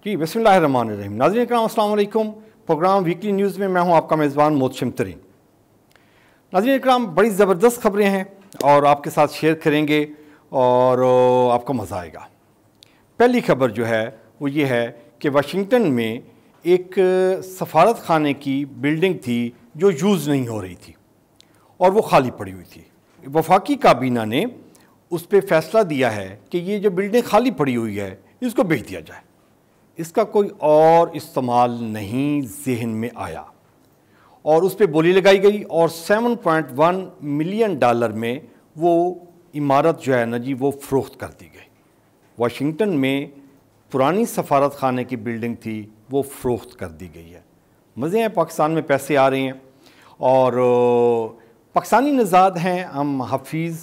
जी बिस्मिल्लाहिर्रहमानिर्रहीम। नाज़रीन इकराम अस्सलाम वालेकुम। प्रोग्राम वीकली न्यूज़ में मैं हूं आपका मेज़बान मोहसिन तरीन। नाज़रीन इकराम, बड़ी ज़बरदस्त खबरें हैं और आपके साथ शेयर करेंगे और आपको मज़ा आएगा। पहली खबर जो है वो ये है कि वाशिंगटन में एक सफारत खाने की बिल्डिंग थी जो यूज़ नहीं हो रही थी और वो खाली पड़ी हुई थी। वफाकी काबीना ने उस पर फैसला दिया है कि ये जो बिल्डिंग खाली पड़ी हुई है इसको बेच दिया जाए। इसका कोई और इस्तेमाल नहीं ज़हन में आया और उस पर बोली लगाई गई और 7.1 मिलियन डॉलर में वो इमारत जो है ना जी वो फ़रोख्त कर दी गई। वाशिंगटन में पुरानी सफारत खाने की बिल्डिंग थी वो फ़रोख्त कर दी गई है। मज़े हैं, पाकिस्तान में पैसे आ रहे हैं और पाकिस्तानी नज़ाद हैं हम हफीज़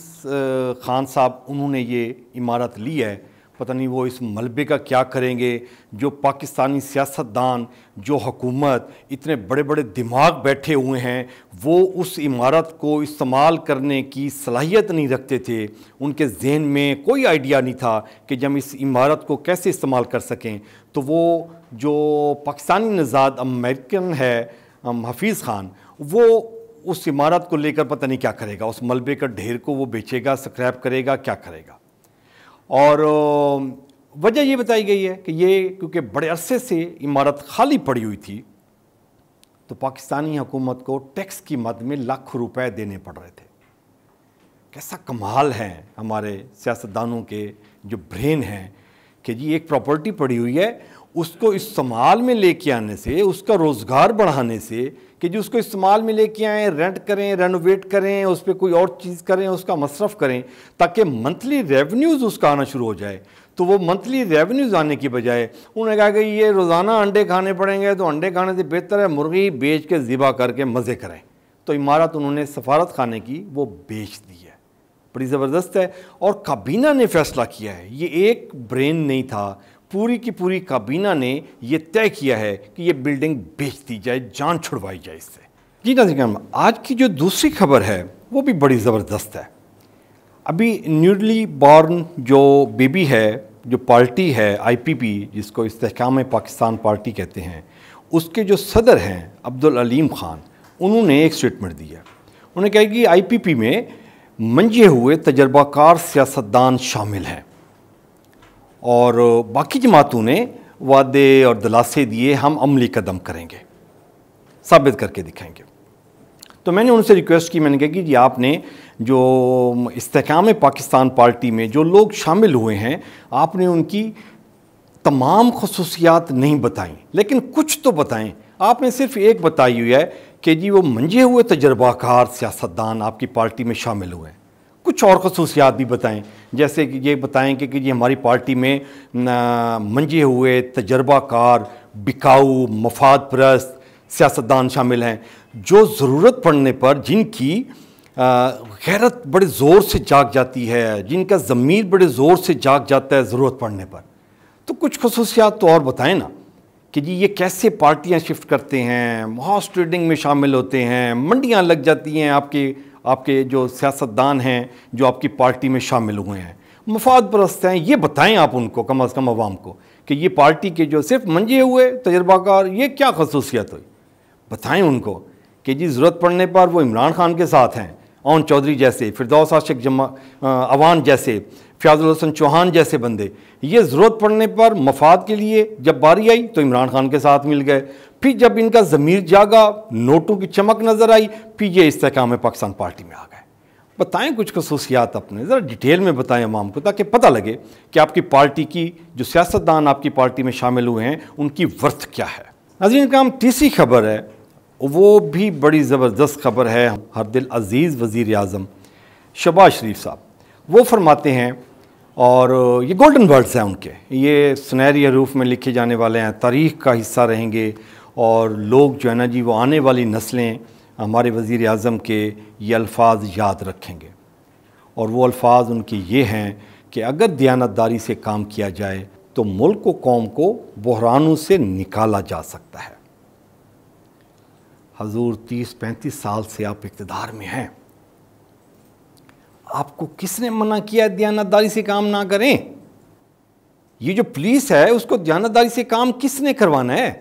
ख़ान साहब, उन्होंने ये इमारत ली है। पता नहीं वो इस मलबे का क्या करेंगे। जो पाकिस्तानी सियासतदान, जो हुकूमत, इतने बड़े बड़े दिमाग बैठे हुए हैं, वो उस इमारत को इस्तेमाल करने की सलाहियत नहीं रखते थे। उनके जहन में कोई आइडिया नहीं था कि जब इस इमारत को कैसे इस्तेमाल कर सकें। तो वो जो पाकिस्तानी नज़ाद अमेरिकन है हफीज़ ख़ान, वो उस इमारत को लेकर पता नहीं क्या करेगा। उस मलबे का ढेर को वो बेचेगा, स्क्रैप करेगा, क्या करेगा। और वजह ये बताई गई है कि ये क्योंकि बड़े अरसे से इमारत खाली पड़ी हुई थी तो पाकिस्तानी हुकूमत को टैक्स की मद में लाखों रुपए देने पड़ रहे थे। कैसा कमाल है हमारे सियासतदानों के जो ब्रेन हैं कि जी एक प्रॉपर्टी पड़ी हुई है, उसको इस्तेमाल में लेके आने से, उसका रोज़गार बढ़ाने से कि जो उसको इस्तेमाल में लेके आएँ, रेंट करें, रेनोवेट करें, उस पर कोई और चीज़ करें, उसका मसरफ़ करें ताकि मंथली रेवेन्यूज़ उसका आना शुरू हो जाए। तो वो मंथली रेवेन्यूज़ आने की बजाय उन्होंने कहा कि ये रोज़ाना अंडे खाने पड़ेंगे, तो अंडे खाने से बेहतर है मुर्गी बेच के ज़िबा करके मज़े करें। तो इमारत उन्होंने सफारत खाने की वो बेच दी है। बड़ी ज़बरदस्त है और काबीना ने फ़ैसला किया है। ये एक ब्रेन नहीं था, पूरी की पूरी काबीना ने ये तय किया है कि ये बिल्डिंग बेच दी जाए, जान छुड़वाई जाए इससे। जी नाज़रीन, आज की जो दूसरी खबर है वो भी बड़ी ज़बरदस्त है। अभी न्यूली बॉर्न जो बेबी है, जो पार्टी है IPP, जिसको इस्तेहकाम पाकिस्तान पार्टी कहते हैं, उसके जो सदर हैं अब्दुल अलीम ख़ान, उन्होंने एक स्टेटमेंट दी है। उन्होंने कहा कि IPP में मंजे हुए तजर्बाकार सियासतदान शामिल हैं और बाकी जमातों ने वादे और दिलासे दिए हम अमली कदम करेंगे, साबित करके दिखाएंगे। तो मैंने उनसे रिक्वेस्ट की, मैंने कहा कि जी आपने जो इस्तेहकाम पाकिस्तान पार्टी में जो लोग शामिल हुए हैं आपने उनकी तमाम खसूसियात नहीं बताई, लेकिन कुछ तो बताएं। आपने सिर्फ एक बताई हुई है कि जी वो मंजे हुए तजर्बाकार सियासतदान आपकी पार्टी में शामिल हुए हैं। कुछ और खसूसियात भी बताएं, जैसे कि ये बताएं कि जी हमारी पार्टी में मंजे हुए तजर्बाकार, बिकाऊ, मफाद परस्त सियासतदान शामिल हैं जो ज़रूरत पड़ने पर, जिनकी गैरत बड़े ज़ोर से जाग जाती है, जिनका ज़मीर बड़े ज़ोर से जाग जाता है ज़रूरत पड़ने पर। तो कुछ खसूसियात तो और बताएं ना कि जी ये कैसे पार्टियां शिफ्ट करते हैं, हॉर्स ट्रेडिंग में शामिल होते हैं, मंडियां लग जाती हैं आपके जो सियासतदान हैं जो आपकी पार्टी में शामिल हुए हैं, मफाद परस्त हैं। ये बताएं आप उनको, कम अज़ कम अवाम को, कि ये पार्टी के जो सिर्फ मंजे हुए तजर्बाकार, ये क्या खसूसियत हुई। बताएं उनको कि जी ज़रूरत पड़ने पर वो इमरान खान के साथ हैं, ओन चौधरी जैसे, फिरदौस आशिक अवान जैसे, फ़याज़ुल हसन चौहान जैसे बंदे, ये ज़रूरत पड़ने पर मफाद के लिए जब बारी आई तो इमरान खान के साथ मिल गए। फिर जब इनका ज़मीर जागा, नोटों की चमक नज़र आई, फिर ये इस्तेहकाम पाकिस्तान पार्टी में आ गए। बताएं कुछ खसूसियात अपने, ज़रा डिटेल में बताएं अवाम को, ताकि पता लगे कि आपकी पार्टी की जो सियासतदान आपकी पार्टी में शामिल हुए हैं उनकी वर्थ क्या है। नाज़रीन काम, तीसरी खबर है वो भी बड़ी ज़बरदस्त खबर है। हरदिल अज़ीज़ वज़ीर आज़म शहबाज शरीफ साहब वो फरमाते हैं, और ये गोल्डन वर्ड्स हैं उनके, ये सुनहरी हरूफ में लिखे जाने वाले हैं, तारीख़ का हिस्सा रहेंगे और लोग जो है ना जी वो आने वाली नस्लें हमारे वज़ीर आज़म के ये अल्फाज याद रखेंगे। और वो अल्फाज उनके ये हैं कि अगर दयानतदारी से काम किया जाए तो मुल्क व कौम को बहरानों से निकाला जा सकता है। हजूर 30-35 साल से आप इक़्तिदार में हैं, आपको किसने मना किया दयानतदारी से काम ना करें? یہ جو پولیس ہے اس کو دیانتداری سے کام کس نے کروانا ہے؟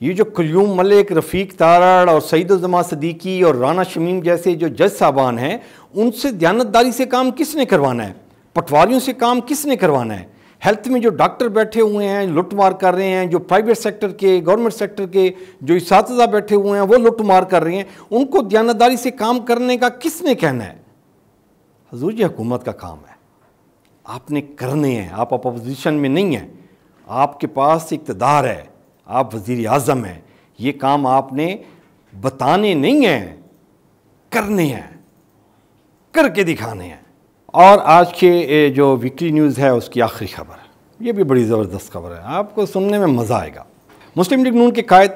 یہ جو قیوم ملک، رفیق تارڑ اور سعید الزمان صدیقی اور رانا شمیم جیسے جو جج صاحبان ہیں، ان سے دیانتداری سے کام کس نے کروانا ہے؟ پٹواریوں سے کام کس نے کروانا ہے؟ ہیلتھ میں جو ڈاکٹر بیٹھے ہوئے ہیں لٹ مار کر رہے ہیں، جو پرائیویٹ سیکٹر کے، گورنمنٹ سیکٹر کے جو اساتذہ بیٹھے ہوئے ہیں وہ لٹ مار کر رہے ہیں، ان کو دیانتداری سے کام کرنے کا کس نے کہنا ہے؟ حضور یہ حکومت کا کام ہے، آپ نے کرنے ہیں، آپ اپوزیشن میں نہیں ہیں، آپ کے پاس اقتدار ہے، آپ وزیر اعظم ہیں، یہ کام آپ نے بتانے نہیں ہیں، کرنے ہیں، کر کے دکھانے ہیں۔ اور آج کے جو ویکلی نیوز ہے اس کی آخری خبر، یہ بھی بڑی زبردست خبر ہے، آپ کو سننے میں مزہ آئے گا۔ مسلم لیگ نون کے قائد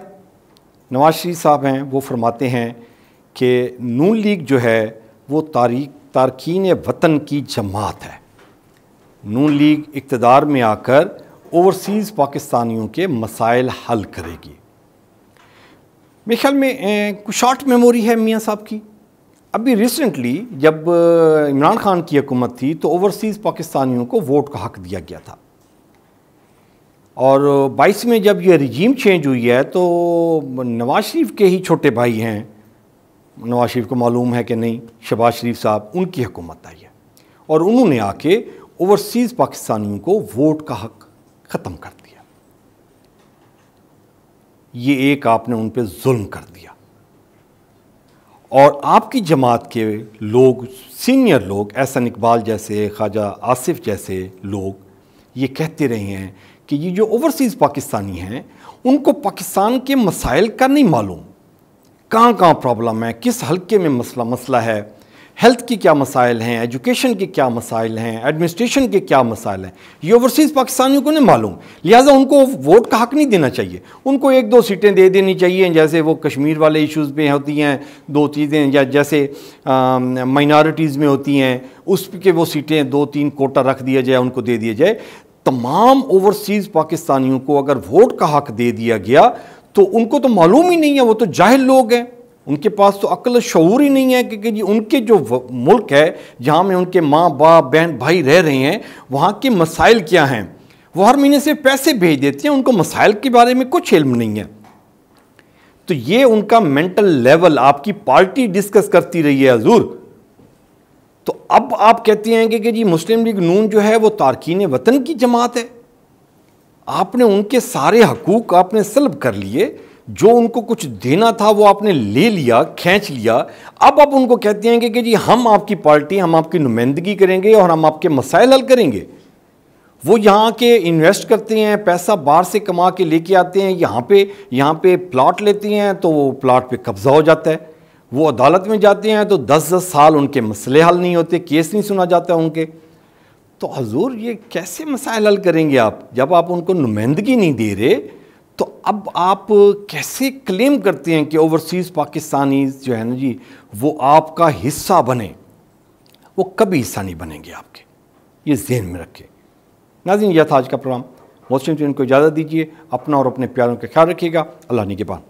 نواز شریف صاحب ہیں، وہ فرماتے ہیں کہ نون لیگ جو ہے وہ تارکین وطن کی جماعت ہے، نون لیگ اقتدار میں آ کر اوورسیز پاکستانیوں کے مسائل حل کرے گی۔ میرے خیال میں کچھ شارٹ میموری ہے میاں صاحب کی۔ ابھی ریسنٹلی جب عمران خان کی حکومت تھی تو اوورسیز پاکستانیوں کو ووٹ کا حق دیا گیا تھا، اور 22 میں جب یہ رجیم چینج ہوئی ہے تو نواز شریف کے ہی چھوٹے بھائی ہیں، نواز شریف کو معلوم ہے کہ نہیں، شہباز شریف صاحب، ان کی حکومت آئی ہے اور انہوں نے آ کے اوورسیز پاکستانیوں کو ووٹ کا حق ختم کر دیا۔ یہ ایک آپ نے ان پہ ظلم کر دیا، اور آپ کی جماعت کے لوگ، سینئر لوگ، احسن اقبال جیسے، خواجہ آصف جیسے لوگ یہ کہتے رہے ہیں کہ یہ جو اوورسیز پاکستانی ہیں ان کو پاکستان کے مسائل کا نہیں معلوم، کہاں کہاں پرابلم ہے، کس حلقے میں مسئلہ ہے، ہیلتھ کی کیا مسائل ہیں، ایجوکیشن کے کیا مسائل ہیں، ایڈمنسٹریشن کے کیا مسائل ہیں، یہ اوورسیز پاکستانیوں کو نہیں معلوم، لہٰذا ان کو ووٹ کا حق نہیں دینا چاہیے، ان کو 1-2 سیٹیں دے دینی چاہیے، جیسے وہ کشمیر والے ایشوز میں ہوتی ہیں 2 چیزیں، یا جیسے مائنارٹیز میں ہوتی ہیں اس کے وہ سیٹیں 2-3 کوٹا رکھ دیا جائے، ان کو دے دیا جائے۔ تمام اوورسیز پاکستانیوں کو اگر ووٹ کا حق دے دیا گیا تو ان کو تو معلوم ہی نہیں ہے، وہ تو جاہل لوگ ہیں، ان کے پاس تو عقل شعور ہی نہیں ہے کہ جی ان کے جو ملک ہے جہاں میں ان کے ماں باپ بہن بھائی رہ رہے ہیں وہاں کے مسائل کیا ہیں، وہ ہر مہینے سے پیسے بھیج دیتے ہیں، ان کو مسائل کے بارے میں کچھ علم نہیں ہے۔ تو یہ ان کا مینٹل لیول آپ کی پارٹی ڈسکس کرتی رہی ہے حضور۔ تو اب آپ کہتے ہیں کہ جی مسلم لیگ نون جو ہے وہ تارکین وطن کی جماعت ہے، آپ نے ان کے سارے حقوق آپ نے سلب کر لیے، جو ان کو کچھ دینا تھا وہ آپ نے لے لیا، کھینچ لیا، اب آپ ان کو کہتے ہیں کہ جی ہم آپ کی پارٹی، ہم آپ کی نمائندگی کریں گے اور ہم آپ کے مسائل حل کریں گے۔ وہ یہاں کے انویسٹ کرتے ہیں، پیسہ باہر سے کما کے لے کے آتے ہیں، یہاں پہ پلاٹ لیتے ہیں تو وہ پلاٹ پہ قبضہ ہو جاتا ہے، وہ عدالت میں جاتے ہیں تو 10 سال ان کے مسئلے حل نہیں ہوتے، کیس نہیں سنا جاتا ان کے۔ تو حضور یہ کیسے مسائل حل کریں گے آپ جب آپ ان کو نمائندگی نہیں دے رہے؟ تو اب آپ کیسے کلیم کرتے ہیں کہ اوورسیز پاکستانیز جو ہے نا جی وہ آپ کا حصہ بنے؟ وہ کبھی حصہ نہیں بنیں گے آپ کے، یہ ذہن میں رکھیں۔ ناظرین یہ تھا آج کا پروگرام، مسلم ٹرین کو اجازت دیجیے، اپنا اور اپنے پیاروں کا خیال رکھیے گا، اللہ نگہبان۔